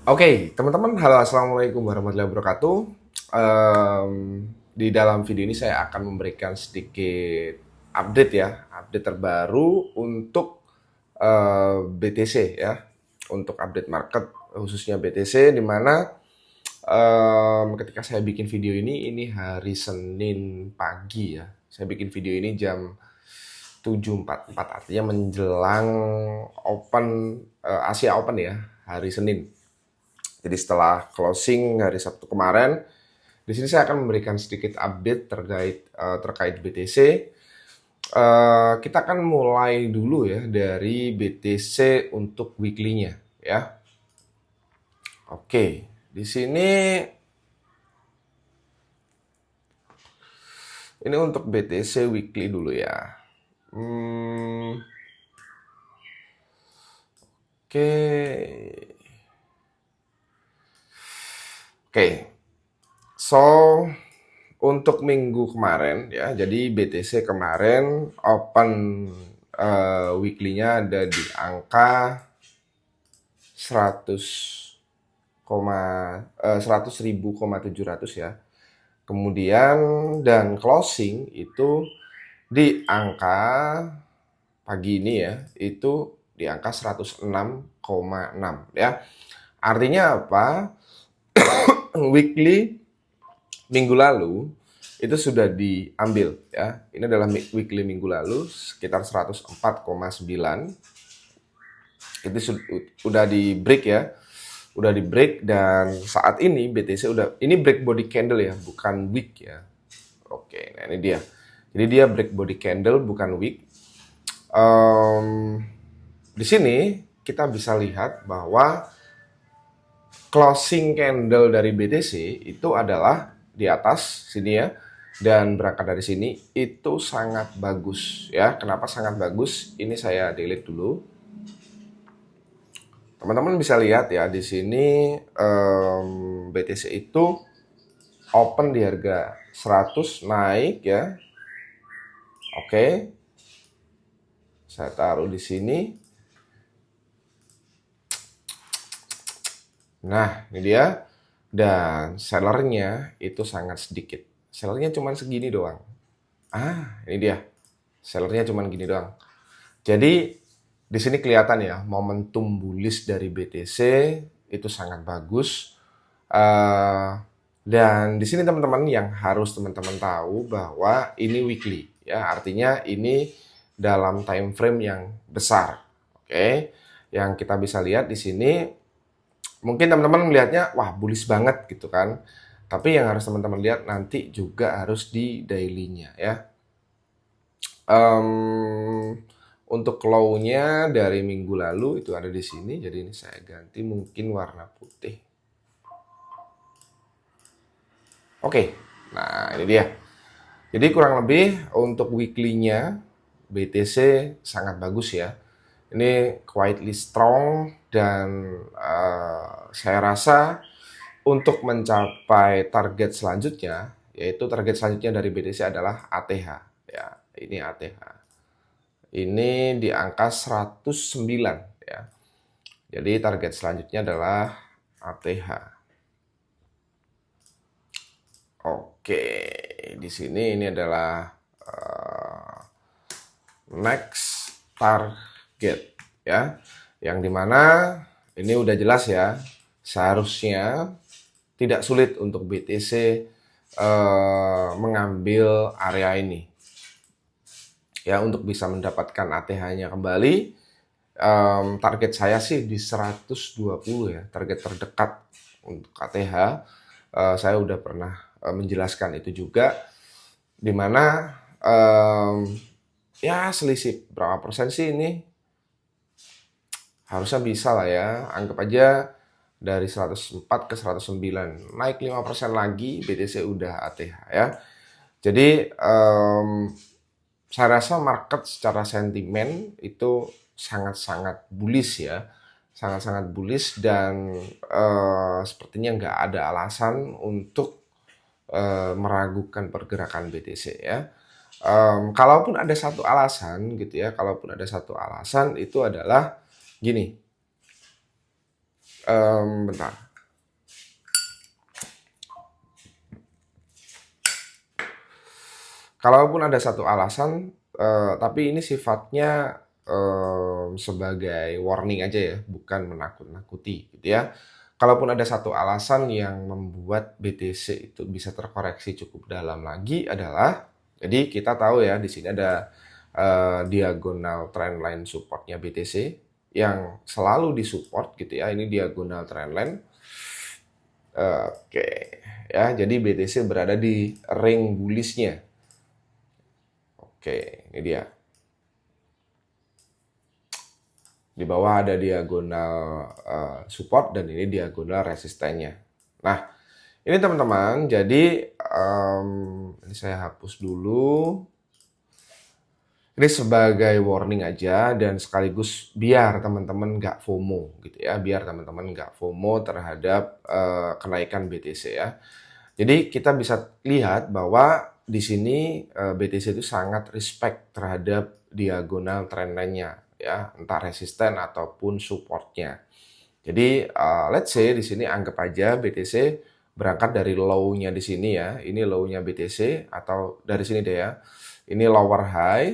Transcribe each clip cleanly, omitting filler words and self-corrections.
Oke, teman-teman, halo, assalamualaikum warahmatullahi wabarakatuh. Em, di dalam video ini saya akan memberikan sedikit update ya, update terbaru untuk BTC ya, untuk update market khususnya BTC, di mana ketika saya bikin video ini hari Senin pagi ya. Saya bikin video ini jam 7.44, artinya menjelang Open Asia Open ya, hari Senin. Jadi setelah closing hari Sabtu kemarin, di sini saya akan memberikan sedikit update terkait BTC. Kita akan mulai dulu ya dari BTC untuk weekly-nya ya. Oke, di sini ini untuk BTC weekly dulu ya. Oke, oke. So, untuk minggu kemarin ya, jadi BTC kemarin open weekly-nya ada di angka 100 100.700 ya. Kemudian dan closing itu di angka pagi ini ya, itu di angka 106,6 ya. Artinya apa? Weekly minggu lalu itu sudah diambil ya. Ini adalah weekly minggu lalu sekitar 104,9. Itu sudah di break ya. Udah di break, dan saat ini BTC udah, ini break body candle ya, bukan wick ya. Oke, nah ini dia. Jadi dia break body candle bukan wick. Di sini kita bisa lihat bahwa closing candle dari BTC itu adalah di atas sini ya, dan berangkat dari sini itu sangat bagus ya. Kenapa sangat bagus? Ini saya delete dulu. Teman-teman bisa lihat ya di sini BTC itu open di harga 100, naik ya. Oke. Saya taruh di sini. Nah, ini dia. Dan sellernya itu sangat sedikit. Sellernya cuma segini doang. Ini dia. Sellernya cuma gini doang. Jadi di sini kelihatan ya, momentum bullish dari BTC itu sangat bagus. Dan di sini teman-teman yang harus teman-teman tahu bahwa ini weekly ya, artinya ini dalam time frame yang besar. Oke. Yang kita bisa lihat di sini, mungkin teman-teman melihatnya wah bullish banget gitu kan. Tapi yang harus teman-teman lihat nanti juga harus di daily-nya ya. Untuk low-nya dari minggu lalu itu ada di sini. Jadi ini saya ganti mungkin warna putih. Oke, nah ini dia. Jadi kurang lebih untuk weekly-nya BTC sangat bagus ya. Ini quietly strong, dan saya rasa untuk mencapai target selanjutnya, yaitu target selanjutnya dari BTC adalah ATH ya. Ini ATH. Ini di angka 109 ya. Jadi target selanjutnya adalah ATH. Oke, di sini ini adalah next target ya. Yang dimana ini udah jelas ya. Seharusnya tidak sulit untuk BTC mengambil area ini ya, untuk bisa mendapatkan ATH-nya kembali. Target saya sih di 120 ya, target terdekat untuk ATH. Saya udah pernah menjelaskan itu juga, dimana ya selisih berapa persen sih ini, harusnya bisa lah ya. Anggap aja dari 104 ke 109, naik 5% lagi BTC udah ATH ya. Jadi saya rasa market secara sentimen itu sangat-sangat bullish ya, sangat-sangat bullish, dan sepertinya nggak ada alasan untuk meragukan pergerakan BTC ya. Kalaupun ada satu alasan gitu ya, kalaupun ada satu alasan itu adalah gini. Bentar. Kalaupun ada satu alasan, tapi ini sifatnya sebagai warning aja ya, bukan menakut-nakuti gitu ya. Kalaupun ada satu alasan yang membuat BTC itu bisa terkoreksi cukup dalam lagi adalah, jadi kita tahu ya di sini ada diagonal trendline supportnya BTC yang selalu disupport gitu ya. Ini diagonal trendline. Oke, ya. Jadi BTC berada di ring bullishnya. Oke, ini dia. Di bawah ada diagonal support dan ini diagonal resistennya. Nah, ini teman-teman, jadi ini saya hapus dulu. Ini sebagai warning aja dan sekaligus biar teman-teman nggak FOMO gitu ya, biar teman-teman nggak FOMO terhadap kenaikan BTC ya. Jadi kita bisa lihat bahwa di sini BTC itu sangat respect terhadap diagonal trendline-nya ya, entah resisten ataupun supportnya. Jadi let's say di sini anggap aja BTC berangkat dari low-nya di sini ya. Ini low-nya BTC atau dari sini deh ya. Ini lower high.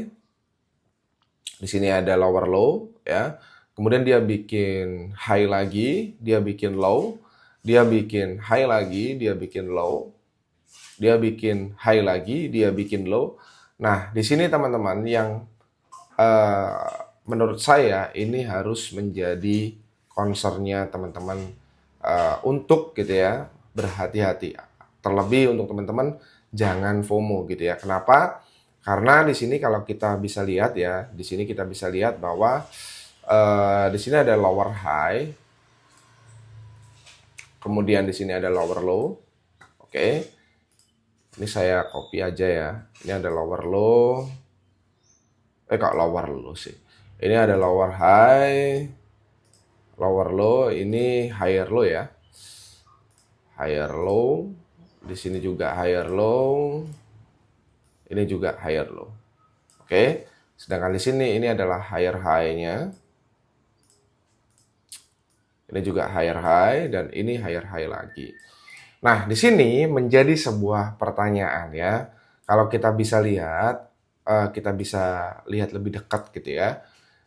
Di sini ada lower low ya. Kemudian dia bikin high lagi, dia bikin low, dia bikin high lagi, dia bikin low, dia bikin high lagi, dia bikin low. Nah, di sini teman-teman yang menurut saya ini harus menjadi concernnya teman-teman untuk gitu ya, berhati-hati. Terlebih untuk teman-teman jangan FOMO gitu ya. Kenapa? Karena di sini kalau kita bisa lihat ya, di sini kita bisa lihat bahwa di sini ada lower high, kemudian di sini ada lower low. Oke, ini saya copy aja ya. Ini ada lower low. Kok lower low sih? Ini ada lower high, lower low. Ini higher low ya. Higher low. Di sini juga higher low. Ini juga higher low. Oke. Sedangkan di sini ini adalah higher high-nya. Ini juga higher high dan ini higher high lagi. Nah, di sini menjadi sebuah pertanyaan ya. Kalau kita bisa lihat, kita bisa lihat lebih dekat gitu ya.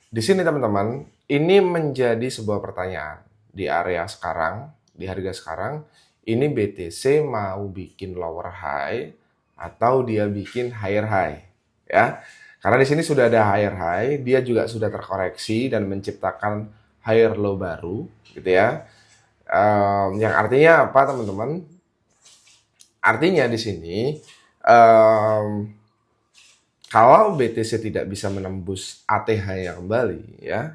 Di sini teman-teman, ini menjadi sebuah pertanyaan di area sekarang, di harga sekarang. Ini BTC mau bikin lower high atau dia bikin higher high ya. Karena di sini sudah ada higher high, dia juga sudah terkoreksi dan menciptakan higher low baru gitu ya. Yang artinya apa teman-teman? Artinya di sini kalau BTC tidak bisa menembus ATH-nya kembali ya,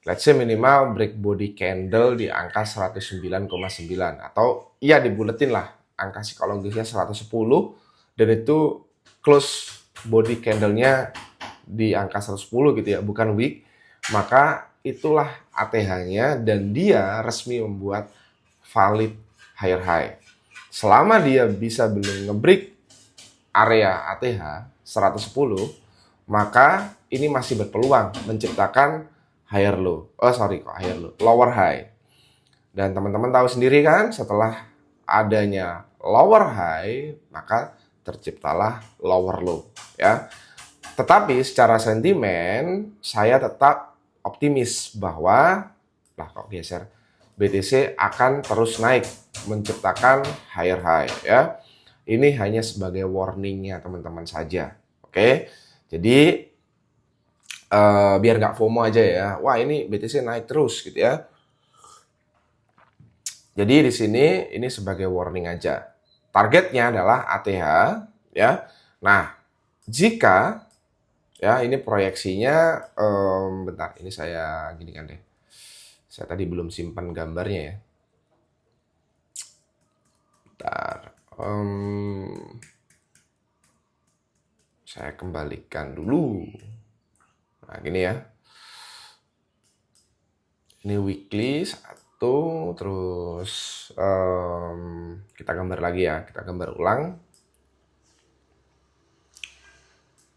let's say minimal break body candle di angka 109,9 atau ya dibuletin lah angka psikologisnya 110 dan itu close body candle-nya di angka 110 gitu ya, bukan weak, maka itulah ATH-nya dan dia resmi membuat valid higher high. Selama dia bisa belum ngebreak area ATH 110, maka ini masih berpeluang menciptakan higher low. Higher low, lower high. Dan teman-teman tahu sendiri kan, setelah adanya lower high, maka terciptalah lower low ya. Tetapi secara sentimen saya tetap optimis bahwa BTC akan terus naik menciptakan higher high ya. Ini hanya sebagai warningnya teman-teman saja. Oke. Jadi biar nggak FOMO aja ya. Wah, ini BTC naik terus gitu ya. Jadi di sini ini sebagai warning aja. Targetnya adalah ATH ya. Nah, jika ya ini proyeksinya bentar, ini saya ginikan deh. Saya tadi belum simpan gambarnya ya. Bentar. Saya kembalikan dulu. Nah, gini ya. Ini weekly satu, terus kita gambar lagi ya, kita gambar ulang.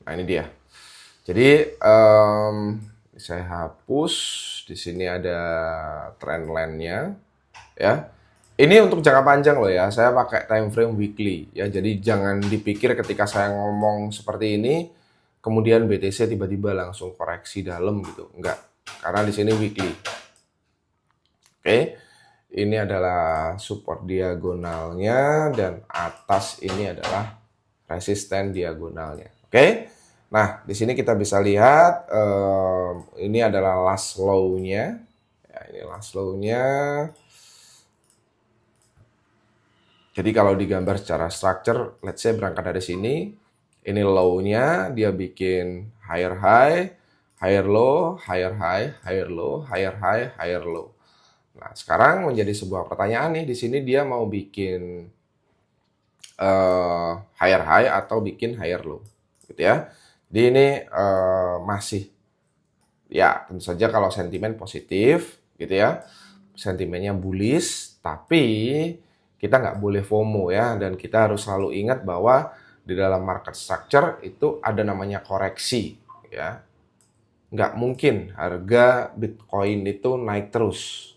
Nah, ini dia. Jadi Saya hapus. Di sini ada trend line-nya, ya. Ini untuk jangka panjang loh ya. Saya pakai time frame weekly ya. Jadi jangan dipikir ketika saya ngomong seperti ini, kemudian BTC tiba-tiba langsung koreksi dalam gitu. Enggak. Karena di sini weekly. Oke. Ini adalah support diagonalnya dan atas ini adalah resisten diagonalnya. Oke. Nah, di sini kita bisa lihat ini adalah last low-nya. Ya, ini last low-nya. Jadi kalau digambar secara structure, let's say berangkat dari sini, ini low-nya, dia bikin higher high, higher low, higher high, higher low, higher high, higher low. Nah, sekarang menjadi sebuah pertanyaan nih, di sini dia mau bikin higher high atau bikin higher low, gitu ya. Jadi ini masih, ya tentu saja kalau sentimen positif, gitu ya, sentimennya bullish, tapi kita nggak boleh FOMO ya, dan kita harus selalu ingat bahwa di dalam market structure itu ada namanya koreksi, ya. Nggak mungkin harga Bitcoin itu naik terus.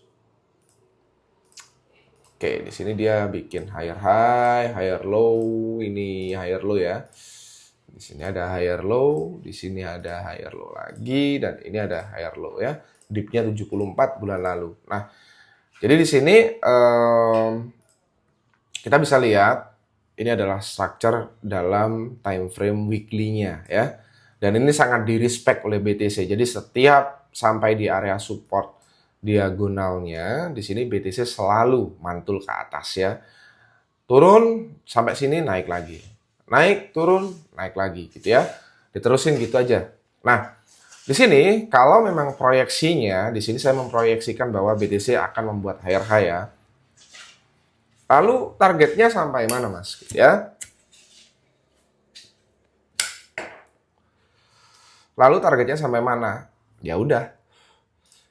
Oke, di sini dia bikin higher high, higher low, ini higher low ya. Di sini ada higher low, di sini ada higher low lagi, dan ini ada higher low ya. Dipnya 74 bulan lalu. Nah, jadi di sini kita bisa lihat ini adalah structure dalam time frame weekly-nya ya. Dan ini sangat di-respect oleh BTC. Jadi setiap sampai di area support diagonalnya, di sini BTC selalu mantul ke atas ya. Turun sampai sini naik lagi. Naik, turun, naik lagi gitu ya. Diterusin gitu aja. Nah, di sini kalau memang proyeksinya, di sini saya memproyeksikan bahwa BTC akan membuat higher high ya. Lalu targetnya sampai mana, Mas? Ya. Lalu targetnya sampai mana? Ya udah.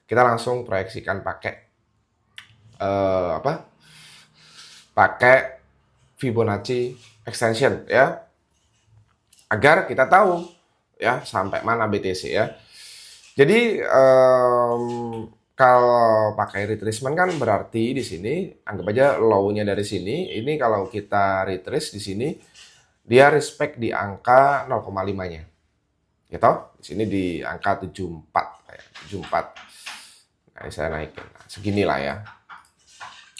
Kita langsung proyeksikan pakai pakai Fibonacci extension ya. Agar kita tahu ya sampai mana BTC ya. Jadi kalau pakai retracement kan berarti di sini anggap aja low-nya dari sini. Ini kalau kita retrace di sini dia respect di angka 0,5-nya. Gitu. Di sini di angka 74 kayak 74. Nah, ini saya naikin. Nah, seginilah ya.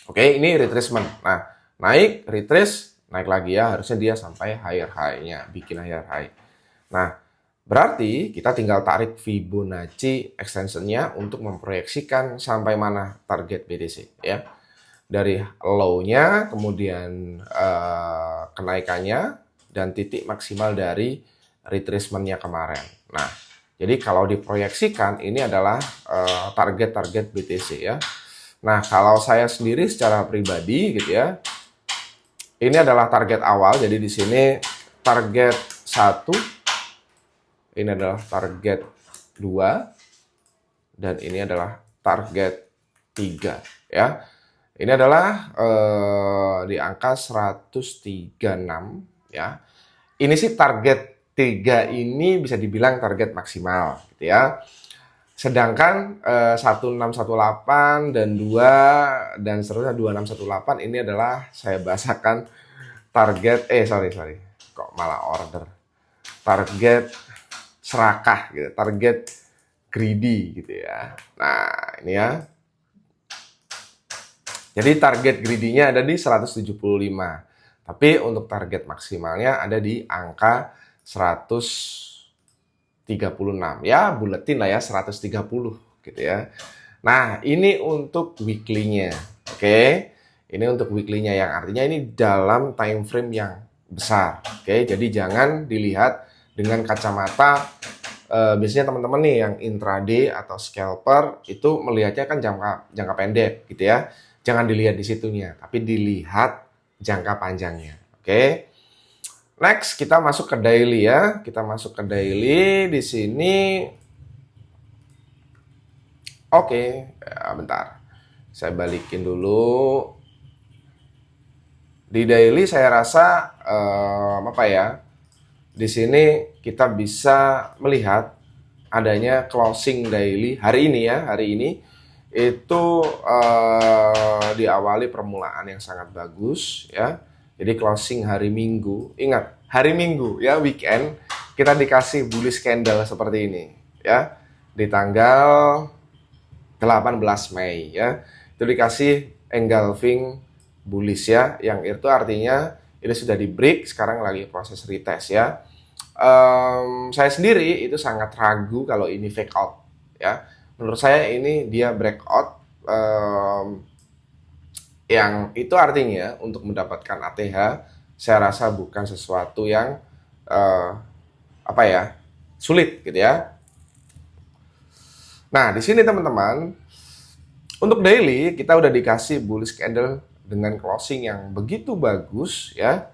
Oke, ini retracement. Nah, naik, retrace, naik lagi ya. Harusnya dia sampai higher high-nya, bikin higher high. Nah, berarti kita tinggal tarik Fibonacci extension-nya untuk memproyeksikan sampai mana target BTC ya. Dari low-nya, kemudian kenaikannya, dan titik maksimal dari retracement-nya kemarin. Nah, jadi kalau diproyeksikan ini adalah target-target BTC ya. Nah, kalau saya sendiri secara pribadi gitu ya, ini adalah target awal. Jadi di sini target 1, ini adalah target 2, dan ini adalah target 3 ya. Ini adalah di angka 136 ya. Ini sih target 3 ini bisa dibilang target maksimal gitu ya. Sedangkan 1618 dan 2 dan seterusnya 2618 ini adalah saya bahasakan target sorry. Kok malah order. Target serakah gitu, target greedy gitu ya. Nah, ini ya. Jadi target greedy-nya ada di 175. Tapi untuk target maksimalnya ada di angka 136 ya, buletin lah ya 130 gitu ya. Nah, ini untuk weekly-nya. Oke. Ini untuk weekly-nya yang artinya ini dalam time frame yang besar. Oke, jadi jangan dilihat dengan kacamata biasanya teman-teman nih yang intraday atau scalper itu melihatnya kan jangka pendek gitu ya. Jangan dilihat di situnya, tapi dilihat jangka panjangnya. Oke. Next, kita masuk ke daily ya. Kita masuk ke daily di sini. Oke, ya, bentar. Saya balikin dulu. Di daily saya rasa apa ya? Di sini kita bisa melihat adanya closing daily hari ini ya, hari ini itu diawali permulaan yang sangat bagus ya. Jadi closing hari Minggu, ingat hari Minggu ya, weekend, kita dikasih bullish candle seperti ini ya, di tanggal 18 Mei ya, itu dikasih engulfing bullish ya, yang itu artinya ini sudah di break, sekarang lagi proses retest ya. Saya sendiri itu sangat ragu kalau ini fake out ya. Menurut saya ini dia breakout, yang itu artinya untuk mendapatkan ATH saya rasa bukan sesuatu yang apa ya, sulit gitu ya. Nah di sini teman-teman, untuk daily kita udah dikasih bullish candle dengan closing yang begitu bagus ya,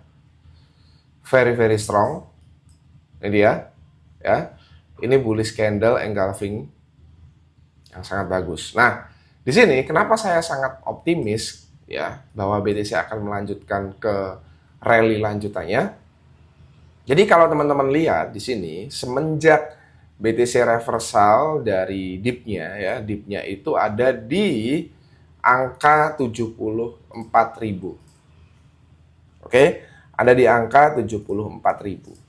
very strong. Ini dia ya, ini bullish candle engulfing yang sangat bagus. Nah di sini kenapa saya sangat optimis ya bahwa BTC akan melanjutkan ke rally lanjutannya. Jadi kalau teman-teman lihat di sini, semenjak BTC reversal dari dipnya ya, dipnya itu ada di angka 74.000. Oke, ada di angka 74.000.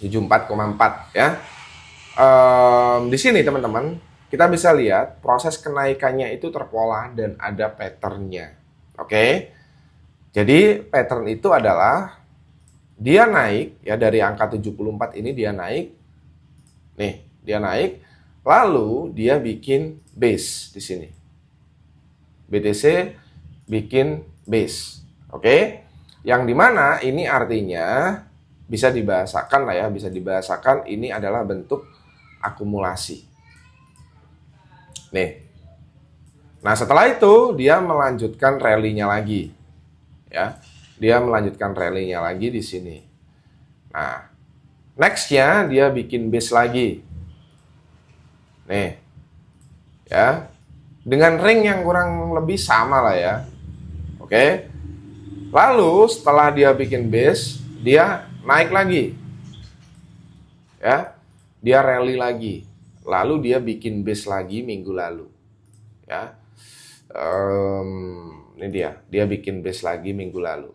74,4 ya. Di sini teman-teman, kita bisa lihat proses kenaikannya itu terpola dan ada patternnya. Oke, jadi pattern itu adalah dia naik ya, dari angka 74 ini dia naik. Nih, dia naik, lalu dia bikin base di sini. BTC bikin base. Oke, yang dimana ini artinya bisa dibahasakan lah ya, bisa dibahasakan ini adalah bentuk akumulasi. Nih. Nah, setelah itu dia melanjutkan rally-nya lagi. Ya. Dia melanjutkan rally-nya lagi di sini. Nah, next-nya dia bikin base lagi. Nih. Ya. Dengan ring yang kurang lebih sama lah ya. Oke. Lalu setelah dia bikin base, dia naik lagi ya, dia rally lagi, lalu dia bikin base lagi minggu lalu ya. Ini dia bikin base lagi minggu lalu.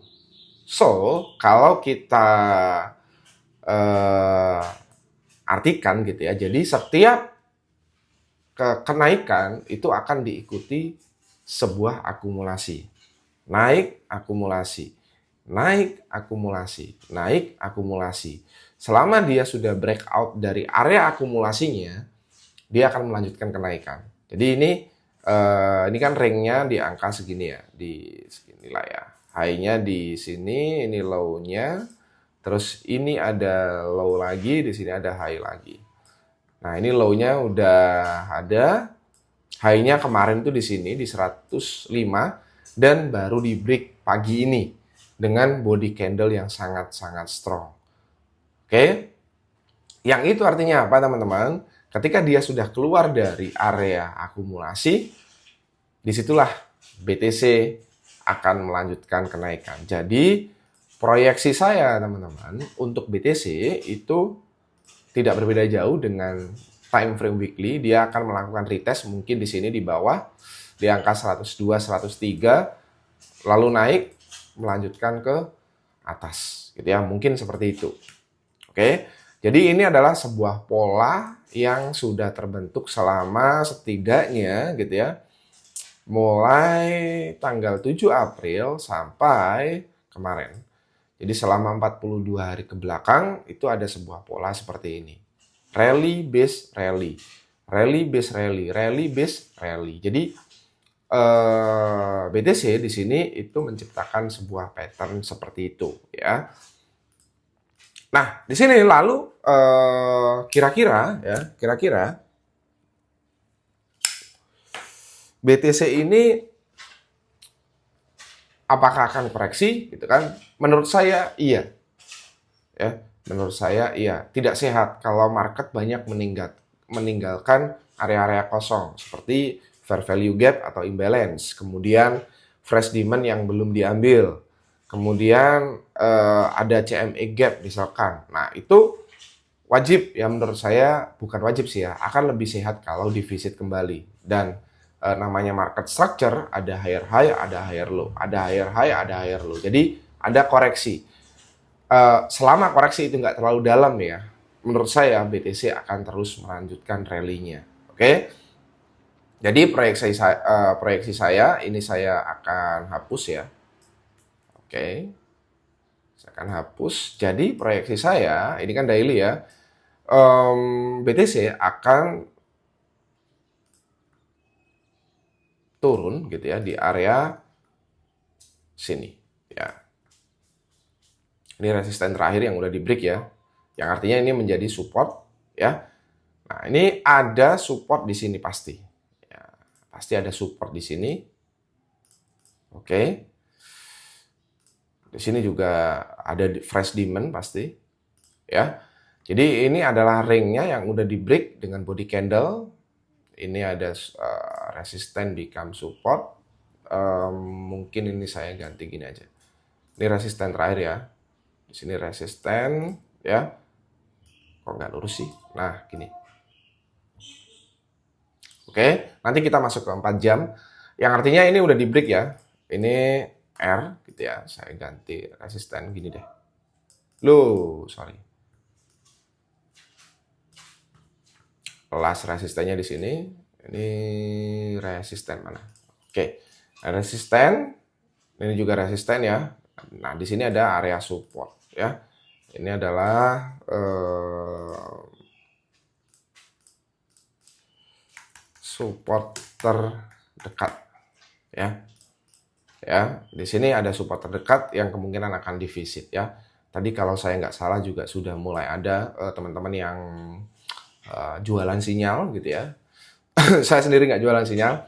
So kalau kita artikan gitu ya, jadi setiap kenaikan itu akan diikuti sebuah akumulasi, naik akumulasi, naik akumulasi, naik akumulasi. Selama dia sudah breakout dari area akumulasinya, dia akan melanjutkan kenaikan. Jadi ini kan ringnya di angka segini ya, di segini lah ya. High-nya di sini, ini low-nya. Terus ini ada low lagi, di sini ada high lagi. Nah ini low-nya udah ada, high-nya kemarin tuh di sini di 105 dan baru di break pagi ini dengan body candle yang sangat-sangat strong. Oke. Yang itu artinya apa teman-teman? Ketika dia sudah keluar dari area akumulasi, disitulah BTC akan melanjutkan kenaikan. Jadi proyeksi saya teman-teman untuk BTC itu tidak berbeda jauh dengan time frame weekly. Dia akan melakukan retest mungkin di sini di bawah di angka 102, 103, lalu naik melanjutkan ke atas gitu ya, mungkin seperti itu. Oke, jadi ini adalah sebuah pola yang sudah terbentuk selama setidaknya gitu ya, mulai tanggal 7 April sampai kemarin. Jadi selama 42 hari ke belakang itu ada sebuah pola seperti ini. Rally base rally, rally base rally, rally base rally. Jadi BTC di sini itu menciptakan sebuah pattern seperti itu ya. Nah, di sini lalu kira-kira BTC ini apakah akan koreksi gitu kan? Menurut saya iya. Ya, menurut saya iya. Tidak sehat kalau market banyak meninggalkan area-area kosong seperti fair value gap atau imbalance, kemudian fresh demand yang belum diambil, kemudian ada CME gap misalkan. Nah itu wajib ya menurut saya, bukan wajib sih ya, akan lebih sehat kalau divisit kembali. Dan namanya market structure, ada higher high, ada higher low, ada higher high, ada higher low. Jadi ada koreksi. Selama koreksi itu nggak terlalu dalam ya, menurut saya BTC akan terus melanjutkan rally-nya. Oke? Jadi proyeksi saya ini saya akan hapus ya. Oke. Saya akan hapus. Jadi proyeksi saya, ini kan daily ya, BTC akan turun gitu ya di area sini ya. Ini resisten terakhir yang udah di break ya, yang artinya ini menjadi support ya. Nah, ini ada support di sini pasti ya, pasti ada support di sini. Oke, di sini juga ada fresh demand pasti ya. Jadi ini adalah ringnya yang udah di break dengan body candle. Ini ada resisten become support. Mungkin ini saya ganti gini aja. Ini resisten terakhir ya. Di sini resisten ya. Kok nggak lurus sih? Nah, gini. Oke, nanti kita masuk ke 4 jam. Yang artinya ini udah di break ya. Ini R gitu ya. Saya ganti resisten gini deh. Loh, sorry. Kelas resistennya di sini. Ini resisten mana? Oke, resisten. Ini juga resisten ya. Nah, di sini ada area support ya. Ini adalah support terdekat ya. Ya, di sini ada support terdekat yang kemungkinan akan divisit ya. Tadi kalau saya nggak salah juga sudah mulai ada teman-teman yang jualan sinyal gitu ya. Saya sendiri nggak jualan sinyal,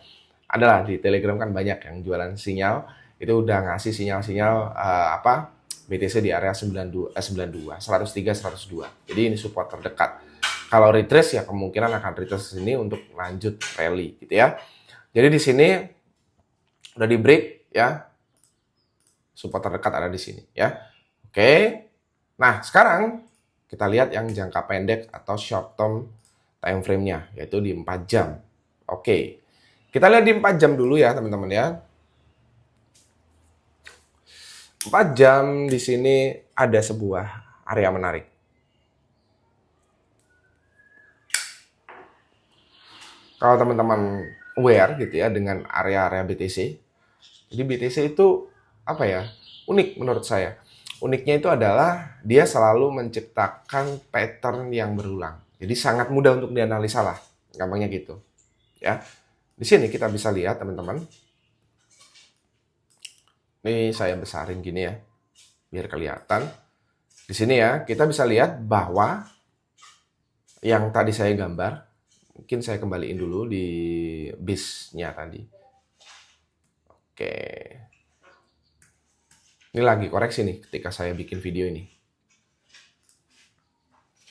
adalah di Telegram kan banyak yang jualan sinyal, itu udah ngasih sinyal-sinyal BTC di area 92, 103, 102. Jadi ini support terdekat. Kalau retrace ya kemungkinan akan retrace ke sini untuk lanjut rally gitu ya. Jadi di sini udah di break ya. Support terdekat ada di sini ya. Oke. Nah, sekarang kita lihat yang jangka pendek atau short term time frame-nya, yaitu di 4 jam. Oke. Kita lihat di 4 jam dulu ya, teman-teman ya. 4 jam di sini ada sebuah area menarik. Kalau teman-teman aware gitu ya dengan area-area BTC. Jadi BTC itu apa ya? Unik menurut saya. Uniknya itu adalah dia selalu menciptakan pattern yang berulang. Jadi sangat mudah untuk dianalisa lah, gampangnya gitu. Ya, di sini kita bisa lihat teman-teman. Ini saya besarin gini ya, biar kelihatan. Di sini ya, kita bisa lihat bahwa yang tadi saya gambar, mungkin saya kembaliin dulu di BIS-nya tadi. Oke. Ini lagi koreksi nih ketika saya bikin video ini.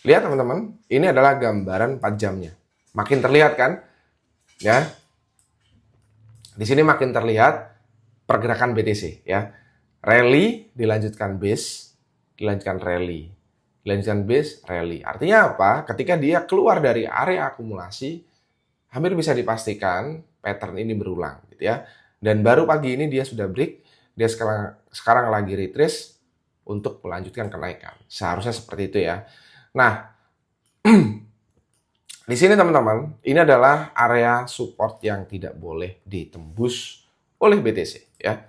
Lihat teman-teman, ini adalah gambaran 4 jamnya. Makin terlihat kan? Ya. Di sini makin terlihat pergerakan BTC ya. Rally dilanjutkan base, dilanjutkan rally. Dilanjutkan base, rally. Artinya apa? Ketika dia keluar dari area akumulasi, hampir bisa dipastikan pattern ini berulang gitu ya. Dan baru pagi ini dia sudah break. Dia sekarang lagi retrace untuk melanjutkan kenaikan. Seharusnya seperti itu ya. Nah, di sini teman-teman, ini adalah area support yang tidak boleh ditembus oleh BTC ya.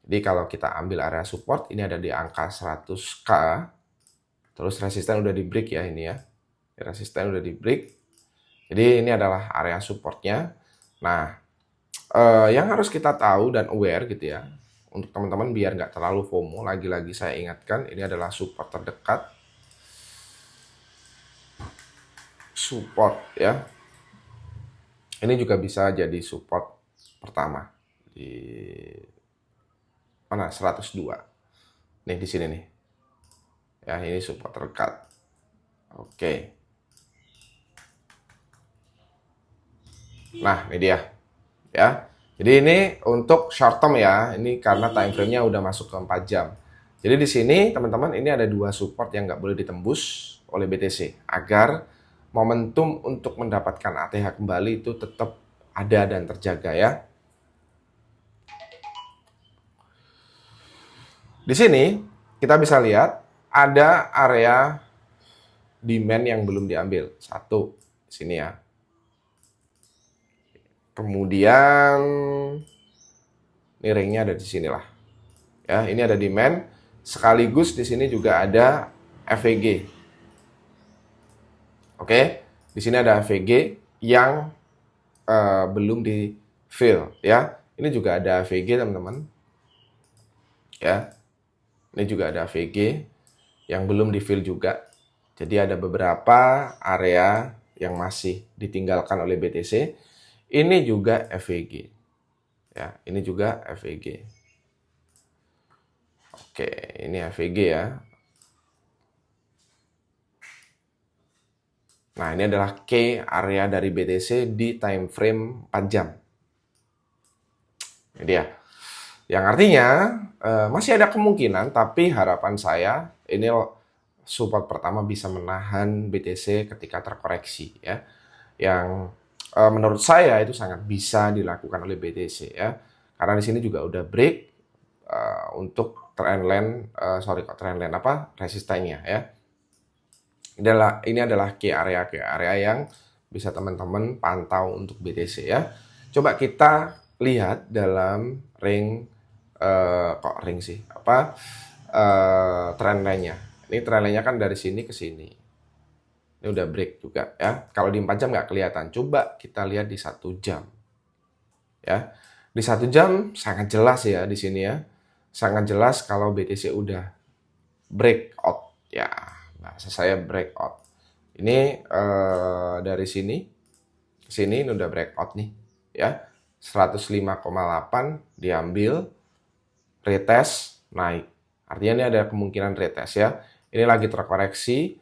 Jadi kalau kita ambil area support, ini ada di angka 100K. Terus resisten udah di break ya ini ya. Resisten udah di break. Jadi ini adalah area supportnya. Nah, yang harus kita tahu dan aware gitu ya. Untuk teman-teman biar nggak terlalu FOMO, lagi-lagi saya ingatkan, ini adalah support terdekat. Support ya. Ini juga bisa jadi support pertama di mana 102. Nih di sini nih. Ya, ini support terdekat. Oke. Nah, ini dia. Ya. Jadi ini untuk short term ya, ini karena time frame-nya udah masuk ke 4 jam. Jadi di sini teman-teman ini ada 2 support yang nggak boleh ditembus oleh BTC agar momentum untuk mendapatkan ATH kembali itu tetap ada dan terjaga ya. Di sini kita bisa lihat ada area demand yang belum diambil. Satu, sini ya. Kemudian ini ringnya ada di sinilah. Ya, ini ada demand. Sekaligus di sini juga ada FVG. Oke, di sini ada FVG yang belum di fill ya. Ini juga ada FVG teman-teman. Ya, ini juga ada FVG yang belum di fill juga. Jadi ada beberapa area yang masih ditinggalkan oleh BTC. Ini juga FVG. Ya, ini juga FVG. Oke, ini FVG ya. Nah, ini adalah key area dari BTC di time frame 4 jam. Ini dia. Yang artinya masih ada kemungkinan, tapi harapan saya ini support pertama bisa menahan BTC ketika terkoreksi ya. Yang menurut saya itu sangat bisa dilakukan oleh BTC ya. Karena di sini juga udah break untuk trendline resistennya ya. Ini adalah key area yang bisa teman-teman pantau untuk BTC ya. Coba kita lihat dalam trendline-nya. Ini trendline-nya kan dari sini ke sini. Ini udah break juga ya. Kalau di 4 jam nggak kelihatan. Coba kita lihat di 1 jam. Ya. Di 1 jam sangat jelas ya di sini ya. Sangat jelas kalau BTC udah breakout ya. Bahasa saya breakout. Ini dari sini ke sini ini udah breakout nih ya. 105,8 diambil, retest, naik. Artinya ini ada kemungkinan retest ya. Ini lagi terkoreksi.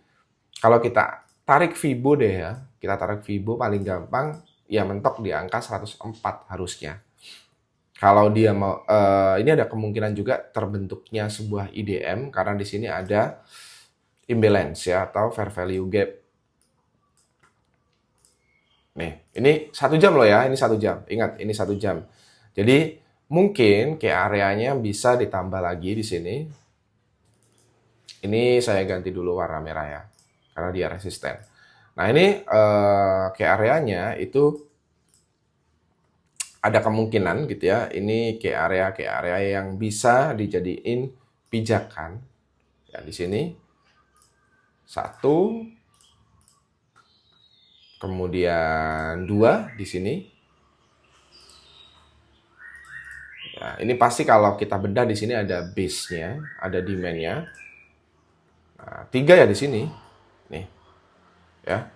Kalau kita tarik Fibo deh ya, kita tarik Fibo paling gampang, ya mentok di angka 104 harusnya. Kalau dia mau, ini ada kemungkinan juga terbentuknya sebuah IDM, karena di sini ada imbalance ya, atau fair value gap. Nih, ini 1 jam loh ya, ini 1 jam. Ingat, ini 1 jam. Jadi mungkin kayak areanya bisa ditambah lagi di sini. Ini saya ganti dulu warna merah ya, karena dia resisten. Nah ini kayak areanya itu ada kemungkinan gitu ya. Ini kayak area yang bisa dijadiin pijakan. Ya di sini 1. Kemudian 2 di sini. Nah, ini pasti kalau kita bedah di sini ada base-nya, ada demand-nya. Nah, 3 ya di sini. Nih. Ya.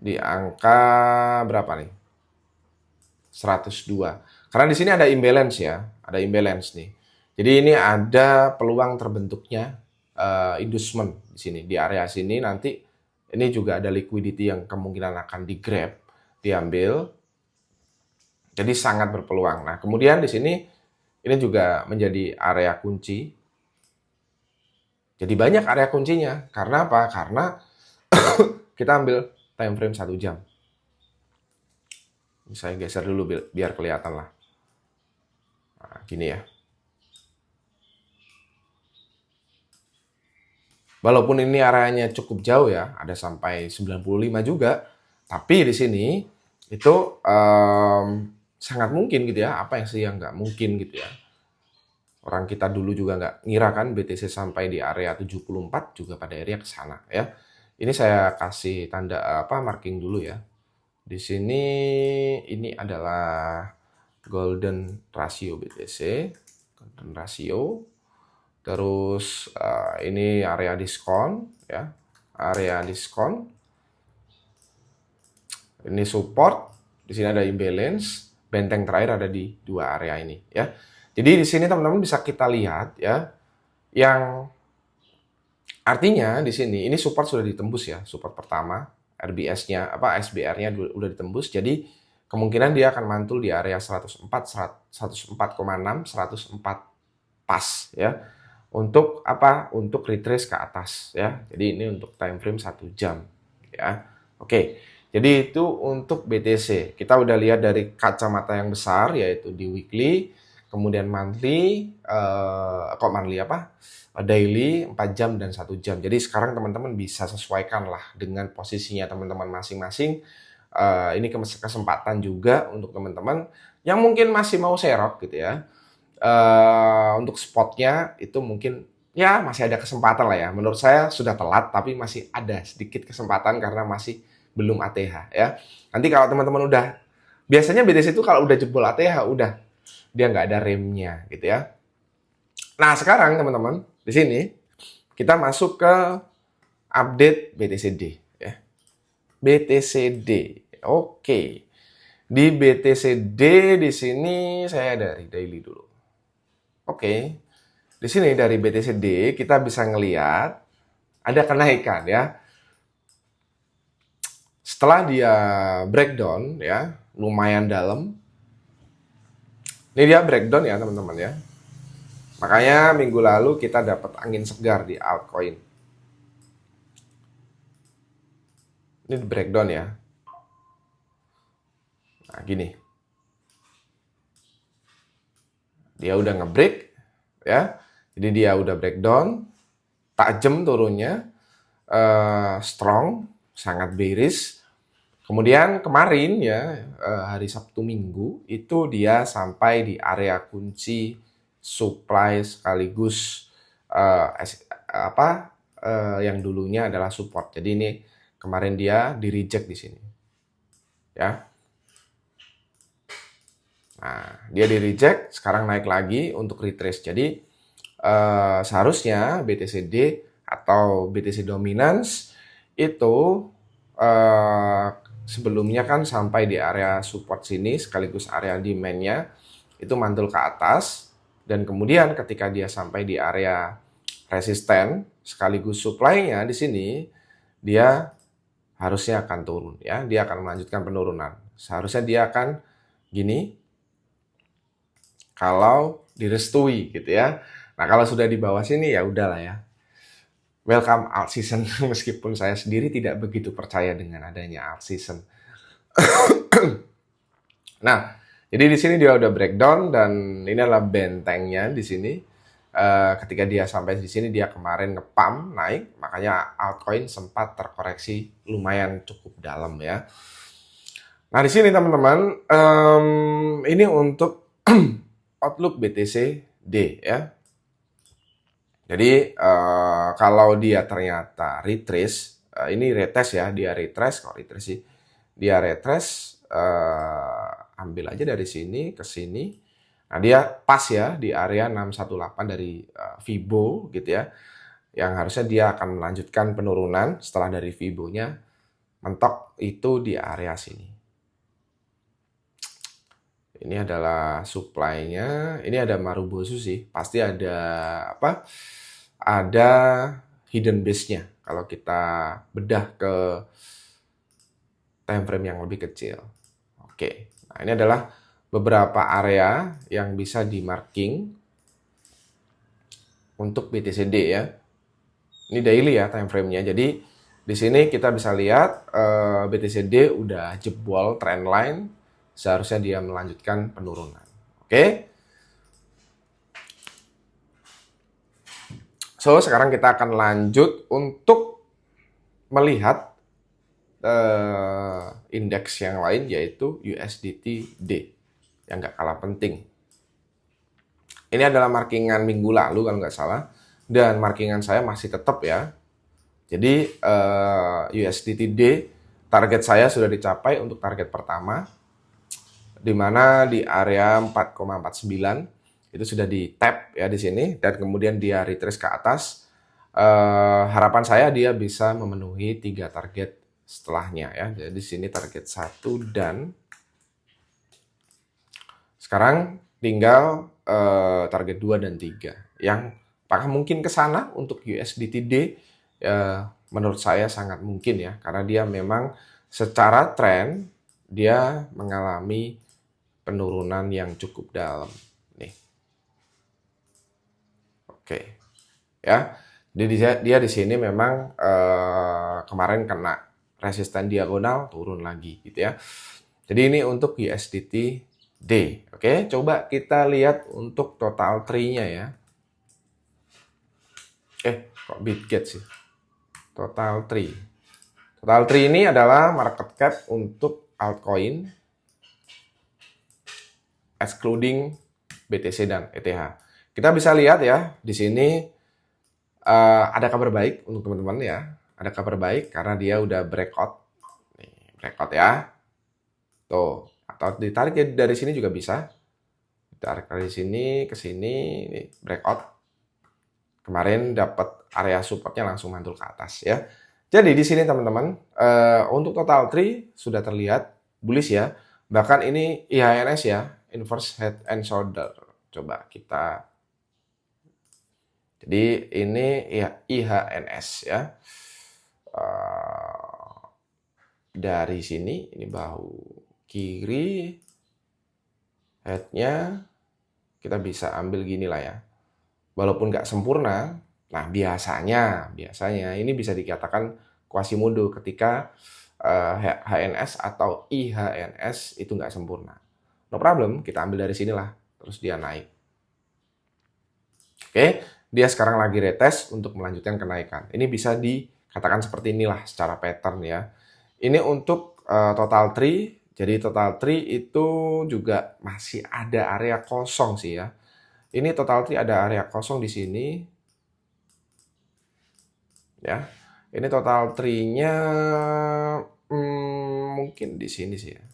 Di angka berapa nih? 102. Karena di sini ada imbalance ya, ada imbalance nih. Jadi ini ada peluang terbentuknya inducement di sini, di area sini nanti. Ini juga ada liquidity yang kemungkinan akan di-grab, diambil. Jadi sangat berpeluang. Nah, kemudian di sini ini juga menjadi area kunci. Jadi banyak area kuncinya. Karena apa? Karena kita ambil time frame 1 jam. Saya geser dulu biar kelihatan lah. Nah, gini ya. Walaupun ini areanya cukup jauh ya, ada sampai 95 juga, tapi di sini itu sangat mungkin gitu ya. Apa yang sih yang nggak mungkin gitu ya. Orang kita dulu juga nggak ngira kan BTC sampai di area 74 juga pada area ke sana ya. Ini saya kasih tanda marking dulu ya. Di sini ini adalah golden ratio BTC, golden ratio. Terus ini area diskon ya, area diskon. Ini support, di sini ada imbalance, benteng terakhir ada di 2 area ini ya. Jadi di sini teman-teman bisa kita lihat ya, yang artinya di sini ini support sudah ditembus ya, support pertama, RBS-nya SBR-nya udah ditembus. Jadi kemungkinan dia akan mantul di area 104,6, 104 pas ya. untuk apa? Untuk retrace ke atas ya. Jadi ini untuk time frame 1 jam ya. Oke. Jadi itu untuk BTC. Kita udah lihat dari kacamata yang besar yaitu di weekly, kemudian monthly, kok monthly apa? Daily 4 jam dan 1 jam. Jadi sekarang teman-teman bisa sesuaikan lah dengan posisinya teman-teman masing-masing. Ini kesempatan juga untuk teman-teman yang mungkin masih mau serok gitu ya. Untuk spotnya itu mungkin ya masih ada kesempatan lah ya. Menurut saya sudah telat tapi masih ada sedikit kesempatan karena masih belum ATH ya. Nanti kalau teman-teman udah, biasanya BTC itu kalau udah jebol ATH udah dia nggak ada remnya gitu ya. Nah sekarang teman-teman di sini kita masuk ke update BTCD ya. BTCD. Oke. Di BTCD di sini saya dari daily dulu. Oke. Di sini dari BTCD kita bisa ngelihat ada kenaikan ya. Setelah dia breakdown ya, lumayan dalam. Ini dia breakdown ya teman-teman ya. Makanya minggu lalu kita dapat angin segar di altcoin. Ini di breakdown ya. Nah, gini. Dia udah ngebreak ya. Jadi dia udah breakdown, tajam turunnya, strong, sangat bearish. Kemudian kemarin ya, hari Sabtu Minggu itu dia sampai di area kunci supply sekaligus yang dulunya adalah support. Jadi ini kemarin dia di reject di sini. Ya. Nah, dia di reject, sekarang naik lagi untuk retrace. Jadi seharusnya BTCD atau BTC Dominance itu sebelumnya kan sampai di area support sini sekaligus area demand-nya itu mantul ke atas, dan kemudian ketika dia sampai di area resisten sekaligus supply-nya di sini dia harusnya akan turun ya, dia akan melanjutkan penurunan. Seharusnya dia akan gini kalau direstui gitu ya. Nah, kalau sudah di bawah sini ya udahlah ya. Welcome alt season, meskipun saya sendiri tidak begitu percaya dengan adanya alt season. Nah, jadi di sini dia udah breakdown dan ini adalah bentengnya di sini. Ketika dia sampai di sini dia kemarin ngepump naik, makanya altcoin sempat terkoreksi lumayan cukup dalam ya. Nah, di sini teman-teman, ini untuk outlook BTC-D ya. Jadi kalau dia ternyata retrace, ini retest ya, dia retrace, kok retrace sih, dia retrace, ambil aja dari sini ke sini. Nah dia pas ya di area 618 dari Fibo gitu ya, yang harusnya dia akan melanjutkan penurunan setelah dari Fibo-nya mentok itu di area sini. Ini adalah supply-nya. Ini ada Marubozu sih. Pasti ada apa? Ada hidden base-nya. Kalau kita bedah ke time frame yang lebih kecil. Oke. Nah, ini adalah beberapa area yang bisa di marking untuk BTCD ya. Ini daily ya time frame-nya. Jadi di sini kita bisa lihat BTCD udah jebol trendline. Seharusnya dia melanjutkan penurunan. Oke. So, sekarang kita akan lanjut untuk melihat indeks yang lain yaitu USDT-D yang nggak kalah penting. Ini adalah markingan minggu lalu kalau nggak salah, dan markingan saya masih tetap ya. Jadi USDT-D target saya sudah dicapai untuk target pertama, di mana di area 4,49 itu sudah di tap ya di sini, dan kemudian dia retrace ke atas. Harapan saya dia bisa memenuhi 3 target setelahnya ya. Jadi di sini target 1 dan sekarang tinggal target 2 dan 3. Yang apakah mungkin ke sana untuk USDT-D? Menurut saya sangat mungkin ya, karena dia memang secara tren dia mengalami penurunan yang cukup dalam nih. Oke. ya. Jadi dia di sini memang kemarin kena resisten diagonal turun lagi gitu ya. Jadi ini untuk USDT D. Oke, coba kita lihat untuk total tree-nya ya. Kok Bitget sih? Total tree. Total tree ini adalah market cap untuk altcoin excluding BTC dan ETH. Kita bisa lihat ya, di sini ada kabar baik untuk teman-teman ya. Ada kabar baik karena dia udah breakout. Nih, breakout ya. Tuh, atau ditarik dari sini juga bisa. Ditarik dari sini ke sini, nih, breakout. Kemarin dapat area supportnya langsung mantul ke atas ya. Jadi di sini teman-teman, untuk total tree sudah terlihat bullish ya. Bahkan ini IHNS ya, inverse head and shoulder. Coba kita. Jadi ini ya IHNS ya. Dari sini ini bahu kiri, headnya kita bisa ambil gini lah ya. Walaupun nggak sempurna, nah biasanya ini bisa dikatakan Quasimodo ketika HNS atau IHNS itu nggak sempurna. No problem, kita ambil dari sinilah, terus dia naik. Oke, dia sekarang lagi retest untuk melanjutkan kenaikan. Ini bisa dikatakan seperti inilah secara pattern ya. Ini untuk total tree, jadi total tree itu juga masih ada area kosong sih ya. Ini total tree ada area kosong di sini. Ya. Ini total tree-nya mungkin di sini sih ya.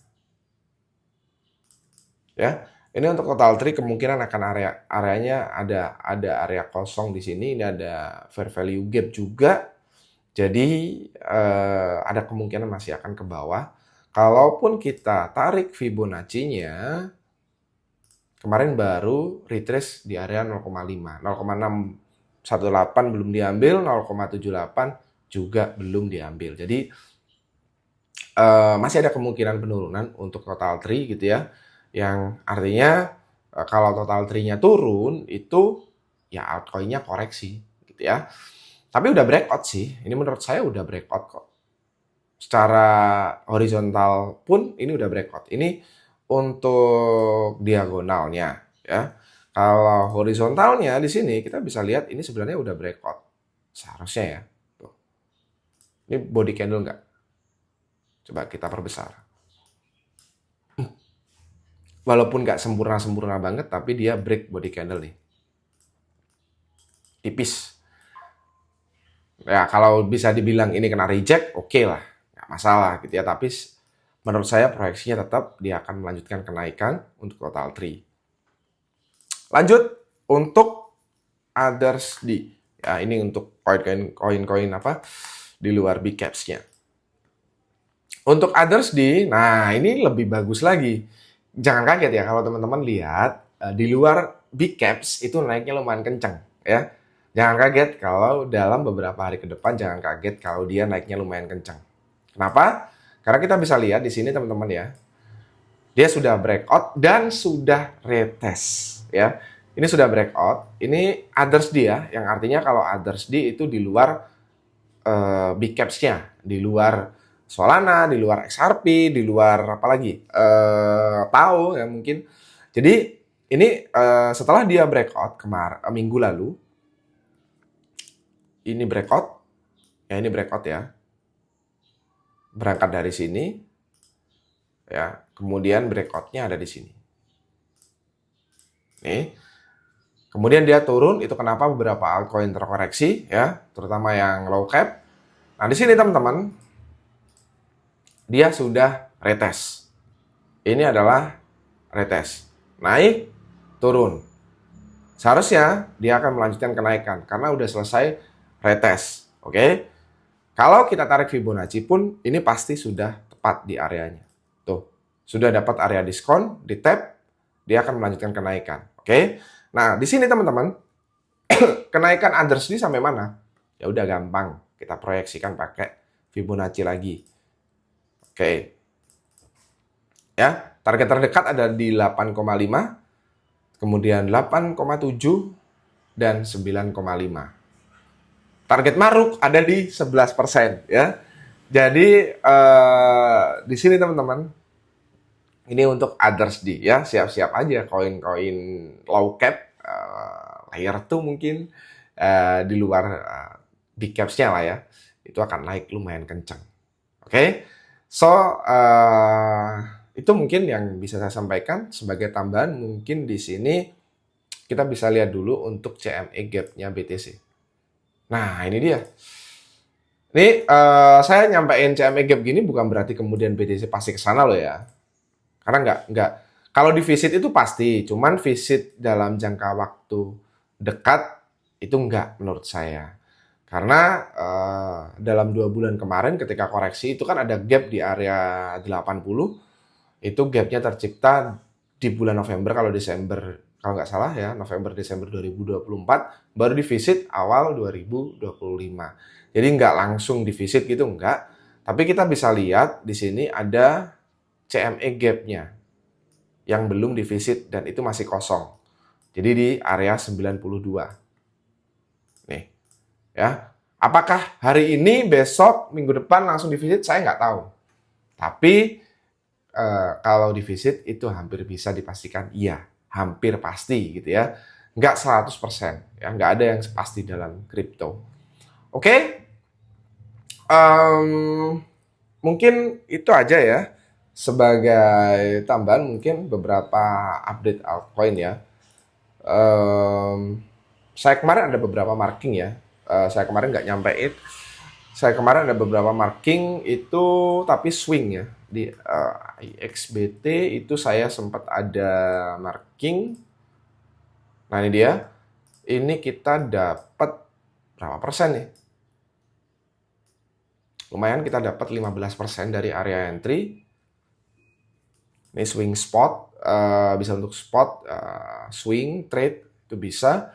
Ya. Ini untuk total tree kemungkinan akan areanya ada area kosong di sini. Ini ada fair value gap juga. Jadi ada kemungkinan masih akan ke bawah. Kalaupun kita tarik Fibonacci-nya, kemarin baru retrace di area 0,5, 0,618 belum diambil, 0,78 juga belum diambil. Jadi masih ada kemungkinan penurunan untuk total tree gitu ya. Yang artinya kalau total tree-nya turun itu ya altcoin-nya koreksi gitu ya. Tapi udah breakout sih. Ini menurut saya udah breakout kok. Secara horizontal pun ini udah breakout. Ini untuk diagonalnya ya. Kalau horizontalnya di sini kita bisa lihat ini sebenarnya udah breakout. Seharusnya ya. Tuh. Ini body candle nggak? Coba kita perbesar. Walaupun nggak sempurna-sempurna banget, tapi dia break body candle nih. Tipis. Ya kalau bisa dibilang ini kena reject, oke lah. Nggak masalah gitu ya. Tapi menurut saya proyeksinya tetap dia akan melanjutkan kenaikan untuk total tree. Lanjut untuk others D. Ya ini untuk koin-koin apa di luar big caps-nya. Untuk others D, nah ini lebih bagus lagi. Jangan kaget ya kalau teman-teman lihat di luar big caps itu naiknya lumayan kenceng ya. Jangan kaget kalau dalam beberapa hari ke depan jangan kaget kalau dia naiknya lumayan kenceng. Kenapa? Karena kita bisa lihat di sini teman-teman ya. Dia sudah breakout dan sudah retest ya. Ini sudah breakout. Ini others D ya, yang artinya kalau others D itu di luar big caps-nya, di luar Solana, di luar XRP, di luar apa lagi? TAO ya mungkin. Jadi ini setelah dia breakout minggu lalu, ini breakout, ya ini breakout ya. Berangkat dari sini, ya kemudian breakout-nya ada di sini. Nih, kemudian dia turun, itu kenapa beberapa altcoin terkoreksi ya, terutama yang low cap. Nah di sini teman-teman, dia sudah retest. Ini adalah retest. Naik, turun. Seharusnya dia akan melanjutkan kenaikan karena udah selesai retest. Oke. Kalau kita tarik Fibonacci pun ini pasti sudah tepat di areanya. Tuh, sudah dapat area diskon, di tap, dia akan melanjutkan kenaikan. Oke. Nah, di sini teman-teman, kenaikan others D sampai mana? Ya udah gampang, kita proyeksikan pakai Fibonacci lagi. Oke. Ya, target terdekat ada di 8,5, kemudian 8,7 dan 9,5. Target Maruk ada di 11% ya. Jadi di sini teman-teman, ini untuk others D ya, siap-siap aja koin-koin low cap, layer 2 mungkin di luar big caps-nya lah ya, itu akan naik lumayan kenceng. Oke, so itu mungkin yang bisa saya sampaikan sebagai tambahan. Mungkin di sini kita bisa lihat dulu untuk CME gap-nya BTC. Nah, ini dia. Ini saya nyampein CME gap gini bukan berarti kemudian BTC pasti ke sana loh ya. Karena nggak. Kalau di visit itu pasti, cuman visit dalam jangka waktu dekat itu nggak menurut saya. Karena dalam 2 bulan kemarin ketika koreksi itu kan ada gap di area 80, itu gapnya tercipta di bulan November, kalau Desember, kalau nggak salah ya, November-Desember 2024, baru di visit awal 2025. Jadi nggak langsung di visit gitu, nggak. Tapi kita bisa lihat di sini ada CME gap-nya yang belum di visit dan itu masih kosong. Jadi di area 92. Nih, ya. Apakah hari ini, besok, minggu depan langsung di visit? Saya nggak tahu. Tapi kalau di visit itu hampir bisa dipastikan iya, hampir pasti gitu ya. Nggak 100%, ya, nggak ada yang pasti dalam kripto. Oke, mungkin itu aja ya. Sebagai tambahan mungkin beberapa update altcoin ya. Saya kemarin ada beberapa marking ya. Saya kemarin nggak nyampein. Saya kemarin ada beberapa marking itu tapi swing ya. Di IXBT itu saya sempat ada marking. Nah ini dia. Ini kita dapat berapa persen nih? Lumayan, kita dapat 15% dari area entry. Ini swing spot, bisa untuk spot, swing, trade, itu bisa.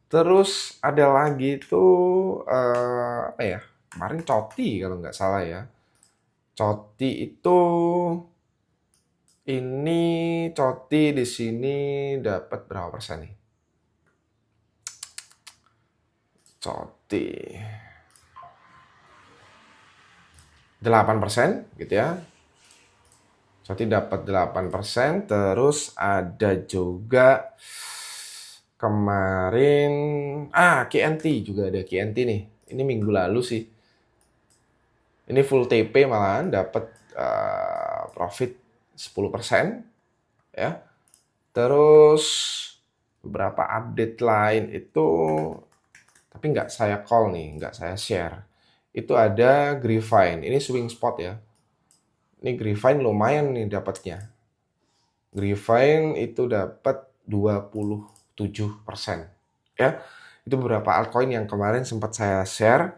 Terus ada lagi tuh, apa ya, kemarin Coti kalau nggak salah ya. Coti itu, ini Coti di sini dapat berapa persen nih? Coti 8% gitu ya. Coti dapat 8%, terus ada juga kemarin KNT juga ada KNT nih. Ini minggu lalu sih. Ini full TP malahan dapat profit 10% ya. Terus beberapa update lain itu tapi nggak saya call nih, nggak saya share. Itu ada Griffine. Ini swing spot ya. Ini Griffine lumayan nih dapatnya. Griffine itu dapat 27% ya. Itu beberapa altcoin yang kemarin sempat saya share.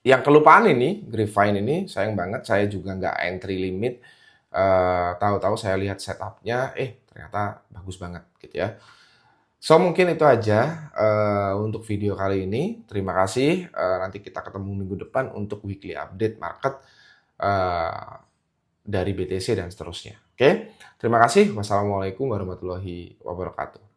Yang kelupaan ini, Griffine ini, sayang banget saya juga nggak entry limit. Tahu-tahu saya lihat setupnya, ternyata bagus banget gitu ya. So mungkin itu aja untuk video kali ini. Terima kasih. Nanti kita ketemu minggu depan untuk weekly update market dari BTC dan seterusnya. Oke, terima kasih. Wassalamualaikum warahmatullahi wabarakatuh.